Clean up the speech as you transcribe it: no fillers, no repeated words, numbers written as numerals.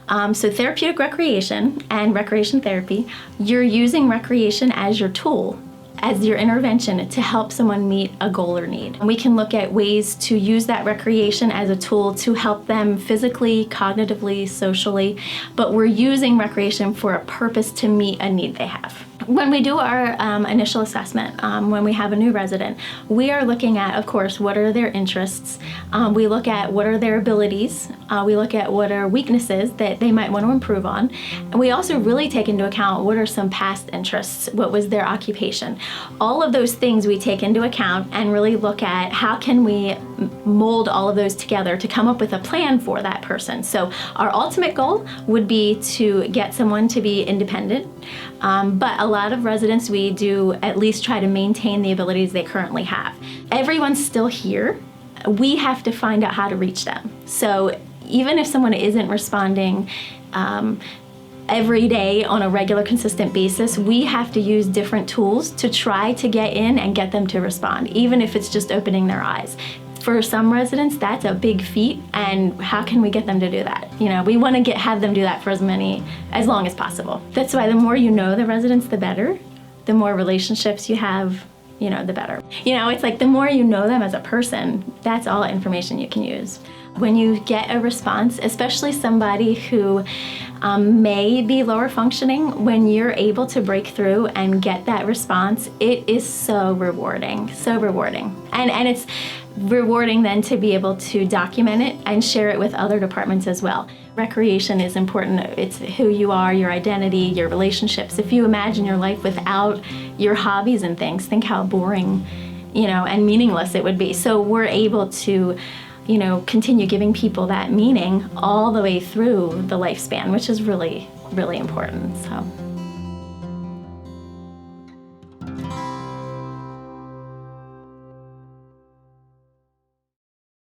So therapeutic recreation and recreation therapy, you're using recreation as your tool, as your intervention to help someone meet a goal or need. And we can look at ways to use that recreation as a tool to help them physically, cognitively, socially, but we're using recreation for a purpose to meet a need they have. When we do our initial assessment, when we have a new resident, we are looking at, of course, what are their interests. We look at what are their abilities. We look at what are weaknesses that they might want to improve on. And we also really take into account what are some past interests, what was their occupation. All of those things we take into account and really look at how can we mold all of those together to come up with a plan for that person. So our ultimate goal would be to get someone to be independent, but a lot of residents, we do at least try to maintain the abilities they currently have. Everyone's still here. We have to find out how to reach them. So even if someone isn't responding every day on a regular, consistent basis, we have to use different tools to try to get in and get them to respond, even if it's just opening their eyes. For some residents, that's a big feat, and how can we get them to do that? You know, we want to have them do that for as long as possible. That's why the more you know the residents, the better. The more relationships you have, you know, the better. You know, it's like the more you know them as a person, that's all information you can use. When you get a response, especially somebody who may be lower functioning, when you're able to break through and get that response, it is so rewarding, so rewarding. And it's rewarding then to be able to document it and share it with other departments as well. Recreation is important. It's who you are, your identity, your relationships. If you imagine your life without your hobbies and things, think how boring, you know, and meaningless it would be. So we're able to, you know, continue giving people that meaning all the way through the lifespan, which is really, really important. So.